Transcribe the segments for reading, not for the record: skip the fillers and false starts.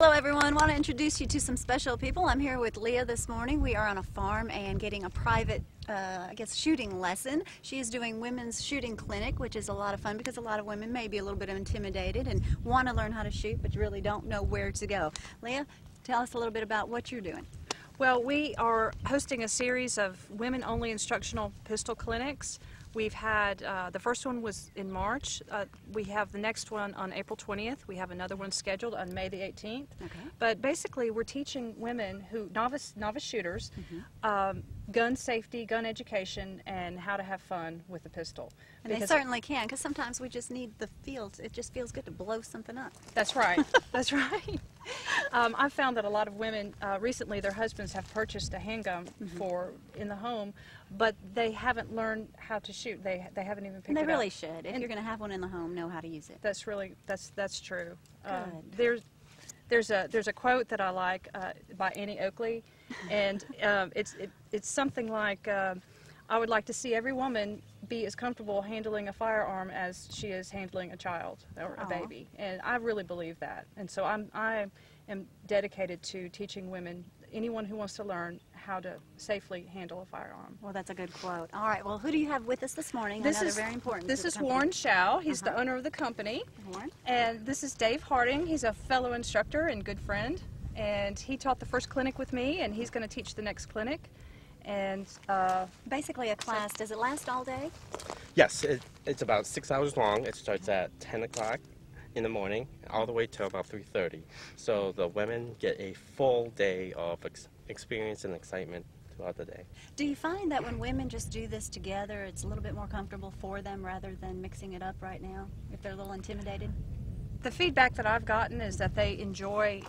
Hello everyone, want to introduce you to some special people. I'm here with Leah this morning. We are on a farm and getting a private, shooting lesson. She is doing women's shooting clinic, which is a lot of fun because a lot of women may be a little bit intimidated and want to learn how to shoot but really don't know where to go. Leah, tell us a little bit about what you're doing. Well, we are hosting a series of women-only instructional pistol clinics. We've had, the first one was in March. We have the next one on April 20th. We have another one scheduled on May the 18th. Okay. But basically, we're teaching women who, novice shooters, gun safety, gun education, and how to have fun with a pistol. And they certainly can, because sometimes we just need the feels. It just feels good to blow something up. That's right. That's right. I've found that a lot of women, recently their husbands have purchased a handgun for in the home, but they haven't learned how to shoot. They haven't even picked it up. And they really should. If you're going to have one in the home, know how to use it. That's really, that's true. Good. There's a quote that I like by Annie Oakley, and it's something like, I would like to see every woman be as comfortable handling a firearm as she is handling a child or a baby, and I really believe that. And so I am dedicated to teaching women, anyone who wants to learn, how to safely handle a firearm. Well, that's a good quote. All right, well, who do you have with us this morning? I know they're very important. This is Warren Shaw. He's the owner of the company. Warren. And this is Dave Harding. He's a fellow instructor and good friend. And he taught the first clinic with me, and he's going to teach the next clinic. And basically a class, does it last all day? Yes, it's about 6 hours long. It starts at 10 o'clock in the morning all the way till about 3:30. So the women get a full day of experience and excitement throughout the day. Do you find that when women just do this together, it's a little bit more comfortable for them rather than mixing it up right now, if they're a little intimidated? The feedback that I've gotten is that they enjoy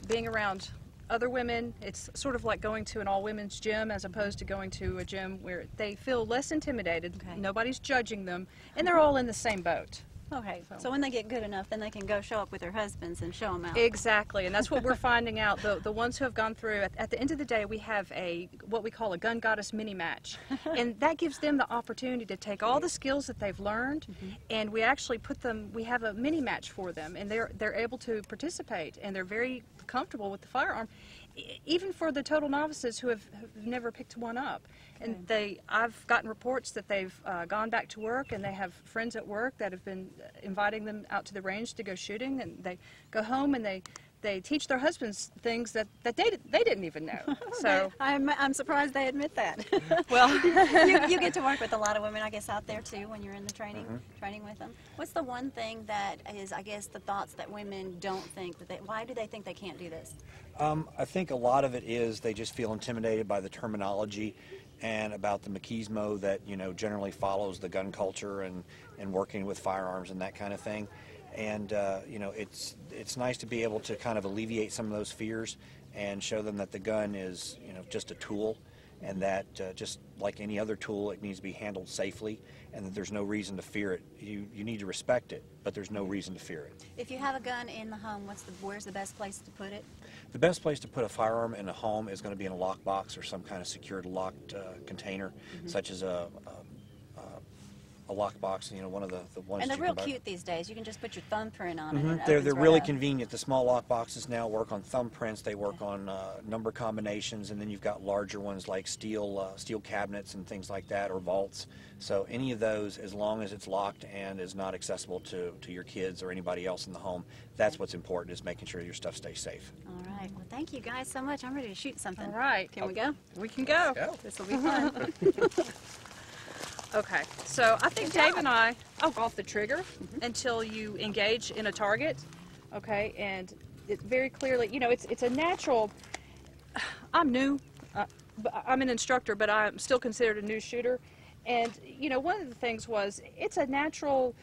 being around other women. It's sort of like going to an all-women's gym as opposed to going to a gym where they feel less intimidated, nobody's judging them, and they're all in the same boat. Okay, so when they get good enough, then they can go show up with their husbands and show them out. Exactly, and that's what we're finding out. The ones who have gone through, at the end of the day, we have what we call a gun goddess mini match, and that gives them the opportunity to take all the skills that they've learned, and we actually we have a mini match for them, and they're able to participate, and they're very comfortable with the firearm, even for the total novices who have never picked one up. And I've gotten reports that they've gone back to work, and they have friends at work that have been inviting them out to the range to go shooting, and they go home and they teach their husbands things that they didn't even know. So I'm surprised they admit that. Well, you get to work with a lot of women, I guess, out there too when you're in the training with them. What's the one thing that is, I guess, the thoughts that women don't think that why do they think they can't do this? I think a lot of it is they just feel intimidated by the terminology and about the machismo that generally follows the gun culture and working with firearms and that kind of thing. And it's nice to be able to kind of alleviate some of those fears and show them that the gun is just a tool, and that just like any other tool, it needs to be handled safely, and that there's no reason to fear it. You need to respect it, but there's no reason to fear it. If you have a gun in the home, where's the best place to put it? The best place to put a firearm in a home is going to be in a lockbox or some kind of secured locked container, such as a lockbox, one of the ones. And they're real cute these days. You can just put your thumbprint on it. And they're really convenient. The small lockboxes now work on thumbprints. They work on number combinations, and then you've got larger ones like steel cabinets and things like that, or vaults. So any of those, as long as it's locked and is not accessible to your kids or anybody else in the home, that's what's important, is making sure your stuff stays safe. All right. Well, thank you guys so much. I'm ready to shoot something. All right. Can we go? We can go. This will be fun. Okay, so I think Dave and I, I'll go off the trigger until you engage in a target, okay, and it very clearly, it's a natural, I'm new, I'm an instructor, but I'm still considered a new shooter, and, one of the things was, it's a natural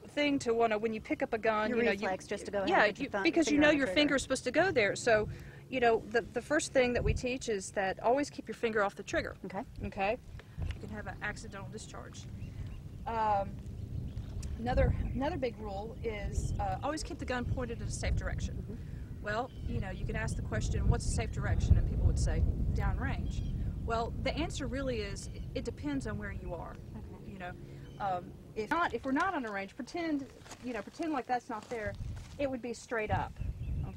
thing to want to, when you pick up a gun, your reflex, just to go ahead with your thumb, because your finger's supposed to go there, so, the first thing that we teach is that always keep your finger off the trigger. Okay? You can have an accidental discharge. Another big rule is always keep the gun pointed in a safe direction. Well, you can ask the question, what's a safe direction? And people would say, downrange. Well, the answer really is, it depends on where you are. If we're not on a range, pretend like that's not there. It would be straight up.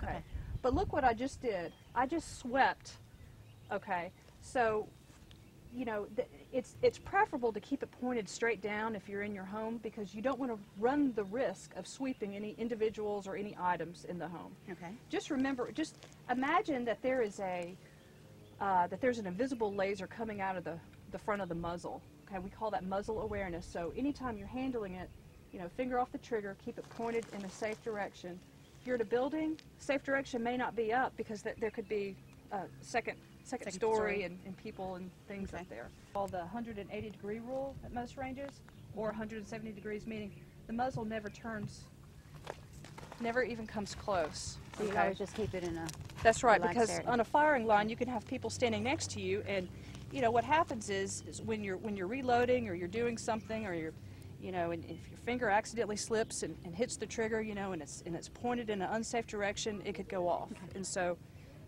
Okay. But look what I just did. I just swept. Okay. So, you know, it's preferable to keep it pointed straight down if you're in your home, because you don't want to run the risk of sweeping any individuals or any items in the home. Okay. Just remember, just imagine that there is there's an invisible laser coming out of the front of the muzzle. Okay, we call that muzzle awareness. So anytime you're handling it, you know, finger off the trigger, keep it pointed in a safe direction. If you're at a building, safe direction may not be up because there could be a second story and people and things up there. All the 180-degree rule at most ranges, or 170 degrees, meaning the muzzle never turns, never even comes close. So you always just keep it in a That's right, relaxed because area. on a firing line you can have people standing next to you, and you know what happens is when you're reloading or you're doing something, or you're, you know, and if your finger accidentally slips and hits the trigger, you know, and it's pointed in an unsafe direction, it could go off. And so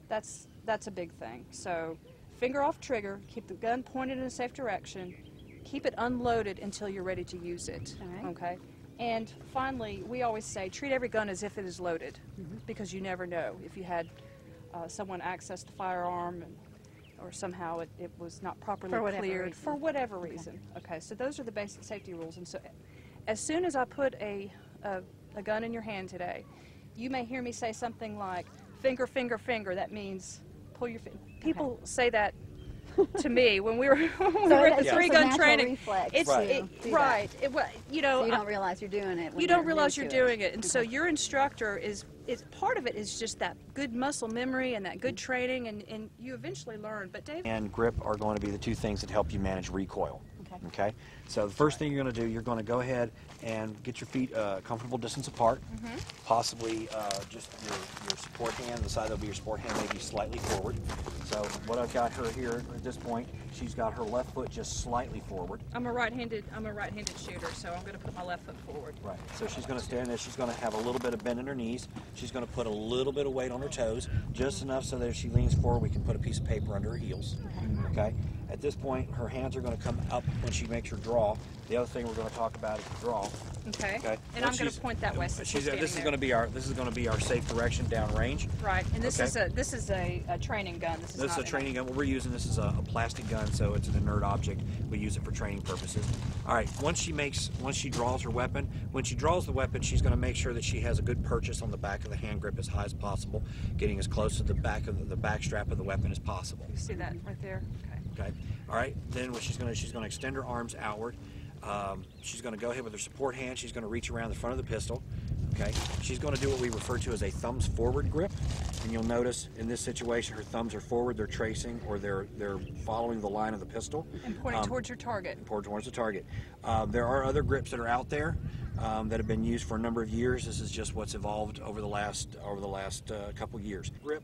that's a big thing. So finger off trigger, keep the gun pointed in a safe direction, keep it unloaded until you're ready to use it. All right. Okay. And finally, we always say treat every gun as if it is loaded, because you never know if you had someone access the firearm or somehow it was not properly cleared for whatever reason. Okay, so those are the basic safety rules. And so as soon as I put a gun in your hand today, you may hear me say something like, finger, finger, finger. That means pull your finger. People say that to me when we were at the three-gun training. Reflex It's right. you know, So you don't realize you're doing it. When you don't you're realize new you're to doing it, and so your instructor is part of it is just that good muscle memory and that good training, and you eventually learn. But Dave And grip are going to be the two things that help you manage recoil. Okay. So the first thing you're going to do, you're going to go ahead and get your feet a comfortable distance apart. Possibly just your support hand, the side that'll be your support hand, maybe slightly forward. So what I've got her here at this point, she's got her left foot just slightly forward. I'm a right-handed shooter, so I'm going to put my left foot forward. Right. So she's going to stand there. She's going to have a little bit of bend in her knees. She's going to put a little bit of weight on her toes, just enough so that if she leans forward, we can put a piece of paper under her heels. Okay. At this point, her hands are going to come up when she makes her draw. The other thing we're going to talk about is the draw. Okay. Okay. And I'm going to point that way. Since This is going to be our safe direction down range. Right. And this is a training gun. This is a training gun. What we're using, this is a plastic gun, so it's an inert object. We use it for training purposes. All right. Once she draws her weapon, when she draws the weapon, she's going to make sure that she has a good purchase on the back of the hand grip as high as possible, getting as close to the back of the back strap of the weapon as possible. You see that right there? Okay. All right. Then what she's going to extend her arms outward. She's going to go ahead with her support hand. She's going to reach around the front of the pistol. Okay. She's going to do what we refer to as a thumbs forward grip. And you'll notice in this situation, her thumbs are forward. They're tracing, or they're following the line of the pistol. And pointing towards your target. Pointing towards the target. There are other grips that are out there that have been used for a number of years. This is just what's evolved over the last couple years. Grip.